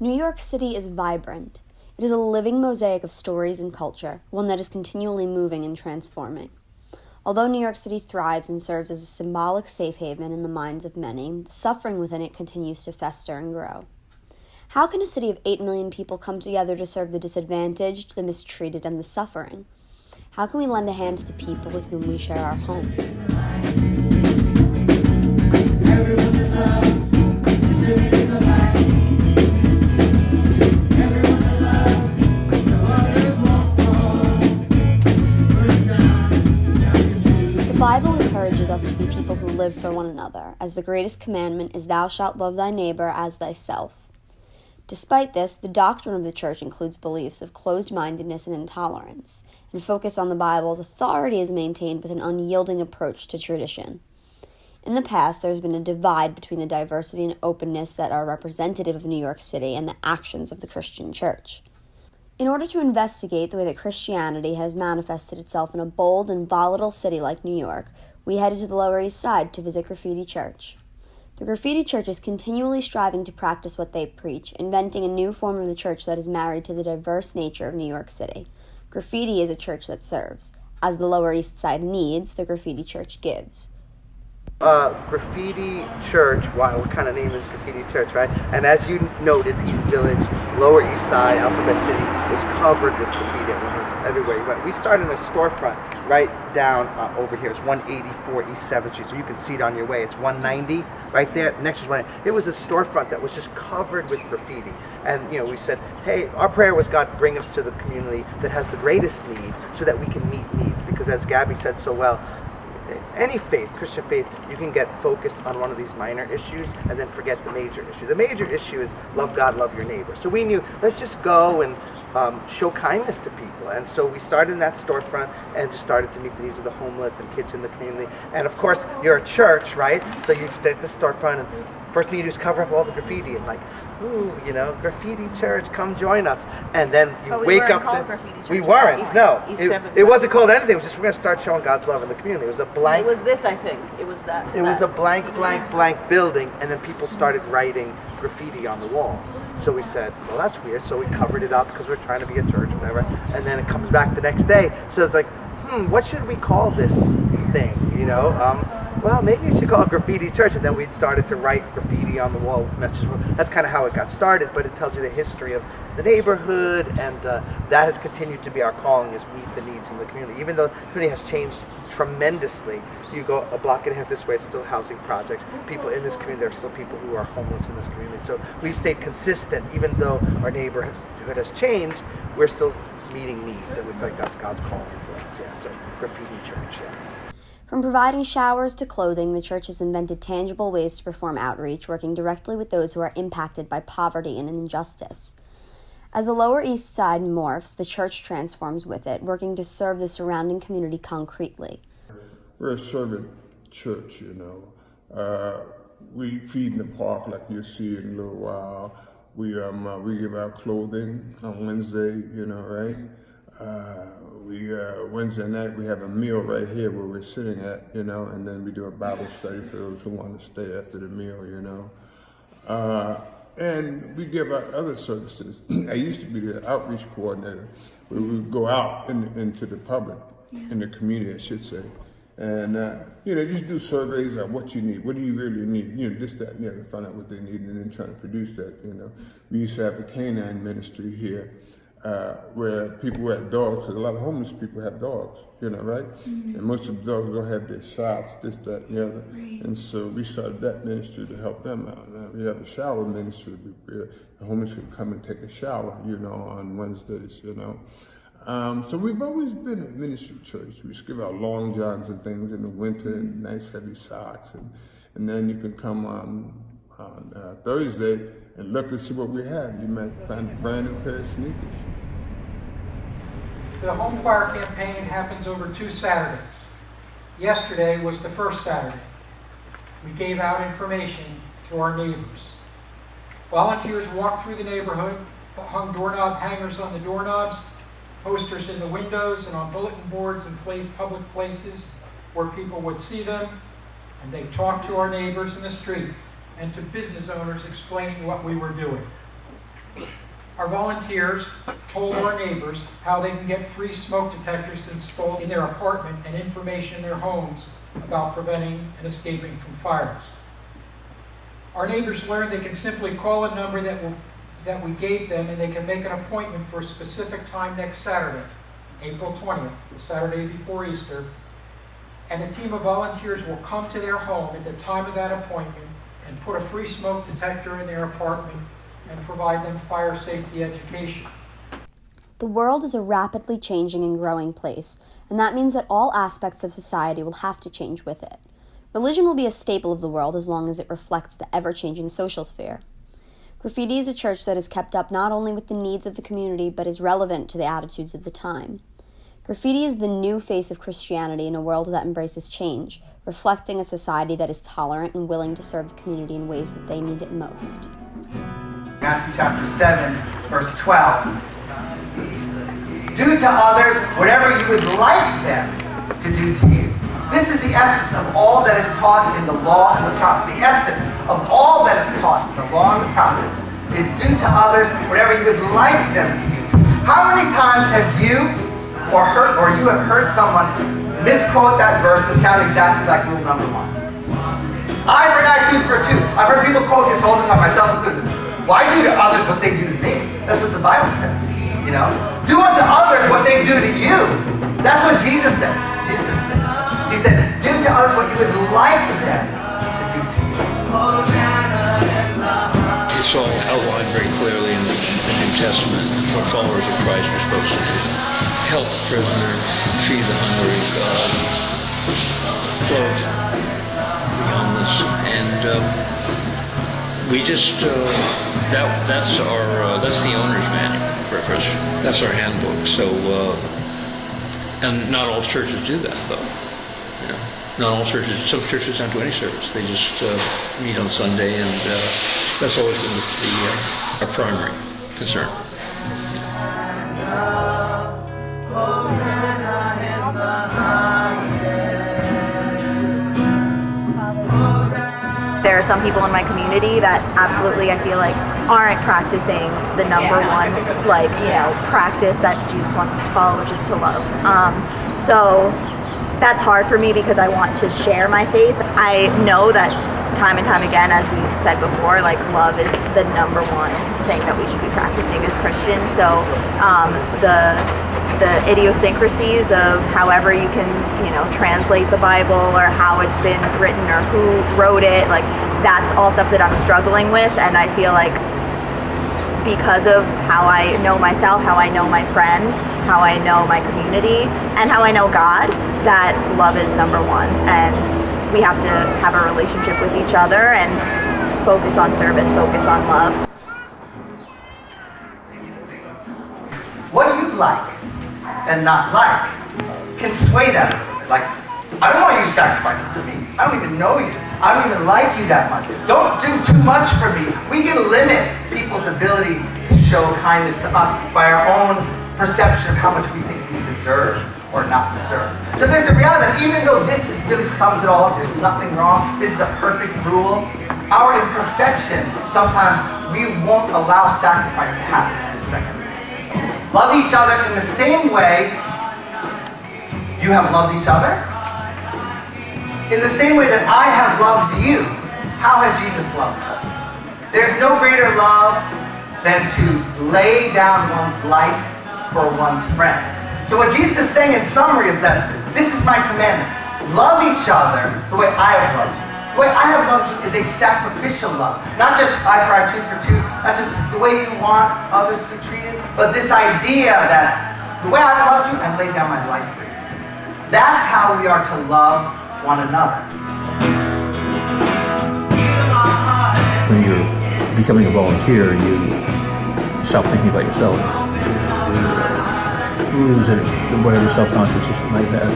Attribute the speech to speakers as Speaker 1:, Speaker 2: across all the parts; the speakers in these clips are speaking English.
Speaker 1: New York City is vibrant. It is a living mosaic of stories and culture, one that is continually moving and transforming. Although New York City thrives and serves as a symbolic safe haven in the minds of many, the suffering within it continues to fester and grow. How can a city of 8 million people come together to serve the disadvantaged, the mistreated, and the suffering? How can we lend a hand to the people with whom we share our home? The Bible encourages us to be people who live for one another, as the greatest commandment is, "Thou shalt love thy neighbor as thyself." Despite this, the doctrine of the church includes beliefs of closed-mindedness and intolerance, and focus on the Bible's authority is maintained with an unyielding approach to tradition. In the past, there has been a divide between the diversity and openness that are representative of New York City and the actions of the Christian church. In order to investigate the way that Christianity has manifested itself in a bold and volatile city like New York, we headed to the Lower East Side to visit Graffiti Church. The Graffiti Church is continually striving to practice what they preach, inventing a new form of the church that is married to the diverse nature of New York City. Graffiti is a church that serves. As the Lower East Side needs, the Graffiti Church gives.
Speaker 2: Graffiti Church, wow, what kind of name is Graffiti Church, right? And as you noted, East Village, Lower East Side, Alphabet City was covered with graffiti. It's everywhere you went. We started in a storefront right down over here. It's 184 East 7th Street, so you can see it on your way. It's 190 right there. Next is one. It was a storefront that was just covered with graffiti. And, we said, hey, our prayer was, God, bring us to the community that has the greatest need so that we can meet needs. Because as Gabby said so well, any faith, Christian faith, you can get focused on one of these minor issues and then forget the major issue. The major issue is love God, love your neighbor. So we knew, let's just go and show kindness to people. And so we started in that storefront and just started to meet the needs of the homeless and kids in the community. And of course, you're a church, right? So you stay at the storefront and first thing you do is cover up all the graffiti and Graffiti Church, come join us. And then you wake up. We weren't. No, it wasn't called anything. It was just, we're going to start showing God's love in the community. It was a blank.
Speaker 3: It was this, I think. It was that.
Speaker 2: It was a blank building, and then people started writing graffiti on the wall. So we said, well, that's weird. So we covered it up because we're trying to be a church, whatever. And then it comes back the next day. So it's like, what should we call this thing? Well, maybe we should call it Graffiti Church. And then we started to write graffiti on the wall. That's kind of how it got started, but it tells you the history of the neighborhood, and that has continued to be our calling, is meet the needs in the community. Even though the community has changed tremendously, you go a block and a half this way, it's still housing projects. People in this community, there are still people who are homeless in this community. So we've stayed consistent, even though our neighborhood has changed, we're still meeting needs, and we feel like that's God's calling for us. Yeah, so Graffiti Church, yeah.
Speaker 1: From providing showers to clothing, the church has invented tangible ways to perform outreach, working directly with those who are impacted by poverty and injustice. As the Lower East Side morphs, the church transforms with it, working to serve the surrounding community concretely.
Speaker 4: We're a servant church, We feed in the park like you'll see in a little while. We give out clothing on Wednesday, right? Wednesday night we have a meal right here where we're sitting at, and then we do a Bible study for those who want to stay after the meal, And we give out other services. I used to be the outreach coordinator, where we would go out into the public, in the community, I should say. And, just do surveys of what you need. What do you really need? This, that, and the other, find out what they need and then try to produce that, We used to have a canine ministry here, where people who had dogs, because a lot of homeless people have dogs, right? Mm-hmm. And most of the dogs don't have their shots, this, that, and the other. Right. And so we started that ministry to help them out. Now we have a shower ministry where the homeless can come and take a shower, on Wednesdays, So we've always been a ministry church. We just give out long johns and things in the winter and nice heavy socks. And then you can come on Thursday and look and see what we have. You might find a brand new pair of sneakers.
Speaker 5: The Home Fire campaign happens over 2 Saturdays. Yesterday was the first Saturday. We gave out information to our neighbors. Volunteers walked through the neighborhood, hung doorknob hangers on the doorknobs, posters in the windows and on bulletin boards in public places where people would see them, and they talked to our neighbors in the street and to business owners explaining what we were doing. Our volunteers told our neighbors how they can get free smoke detectors installed in their apartment and information in their homes about preventing and escaping from fires. Our neighbors learned they can simply call a number that we gave them, and they can make an appointment for a specific time next Saturday, April 20th, the Saturday before Easter, and a team of volunteers will come to their home at the time of that appointment and put a free smoke detector in their apartment and provide them fire safety education.
Speaker 1: The world is a rapidly changing and growing place, and that means that all aspects of society will have to change with it. Religion will be a staple of the world as long as it reflects the ever-changing social sphere. Graffiti is a church that is kept up not only with the needs of the community, but is relevant to the attitudes of the time. Graffiti is the new face of Christianity in a world that embraces change, reflecting a society that is tolerant and willing to serve the community in ways that they need it most.
Speaker 2: Matthew chapter 7, verse 12. Do to others whatever you would like them to do to you. This is the essence of all that is taught in the law and the prophets. The essence of all that is taught in the law and the prophets is do to others whatever you would like them to do to you. How many times have you have heard someone misquote that verse to sound exactly like rule number 1? I for an eye, tooth for a tooth. I've heard people quote this all the time, myself included. Why do to others what they do to me? That's what the Bible says. You know, do unto others what they do to you. That's what Jesus said. Jesus didn't say. He said, do to others what you would like them to do to you.
Speaker 6: It's all outlined very clearly in the New Testament what followers of Christ are supposed to do. Help the prisoner, feed the hungry, clothe the homeless, and we just that's the owner's manual for a Christian. That's our handbook. So, and not all churches do that, though. You know, not all churches. Some churches don't do any service. They just meet on Sunday, and that's always been our primary concern.
Speaker 7: There are some people in my community that absolutely, I feel like, aren't practicing the number one, practice that Jesus wants us to follow, which is to love. So that's hard for me because I want to share my faith. I know that time and time again, as we've said before, love is the number one thing that we should be practicing as Christians. So the idiosyncrasies of however you can, translate the Bible or how it's been written or who wrote it, that's all stuff that I'm struggling with. And I feel like because of how I know myself, how I know my friends, how I know my community, and how I know God, that love is number one. And we have to have a relationship with each other and focus on service, focus on love.
Speaker 2: What do you like and not like can sway that. I don't want you sacrificing for me. I don't even know you. I don't even like you that much. Don't do too much for me. We can limit people's ability to show kindness to us by our own perception of how much we think we deserve or not deserve. So there's a reality that even though this really sums it all up, there's nothing wrong, this is a perfect rule, our imperfection, sometimes we won't allow sacrifice to happen in a second. Love each other in the same way you have loved each other. In the same way that I have loved you. How has Jesus loved us? There's no greater love than to lay down one's life for one's friends. So what Jesus is saying in summary is that this is my commandment. Love each other the way I have loved you. The way I have loved you is a sacrificial love. Not just eye for eye, tooth for tooth, not just the way you want others to be treated, but this idea that the way I've loved you, I lay down my life for you. That's how we are to love one another.
Speaker 8: When you're becoming a volunteer, you stop thinking about yourself. You lose whatever self-consciousness you might have.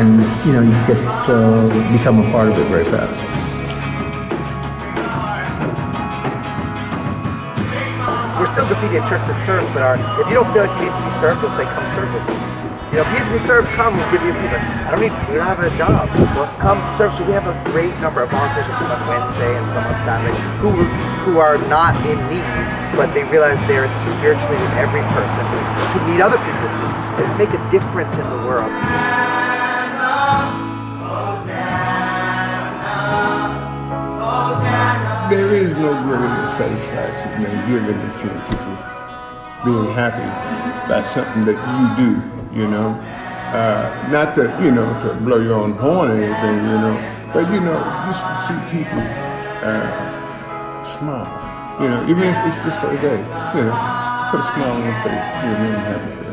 Speaker 8: And you get become a part of it very fast.
Speaker 2: We're still Graffiti, a church that serves, but if you don't feel like you need to be served, we'll say come serve with us. You know, if you need to be served, come, we'll give you food. Like, I don't need food, I have a job. Well, come serve. So we have a great number of volunteers on Wednesday and some on Saturday who are not in need, but they realize there is a spiritual need in every person to meet other people's needs, to make a difference in the world.
Speaker 4: There is no greater satisfaction than giving and seeing people being happy by something that you do, you know. Not that, you know, to blow your own horn or anything, you know, but, you know, just to see people smile, you know, even if it's just for a day, you know, put a smile on their face, you know, I'm happy for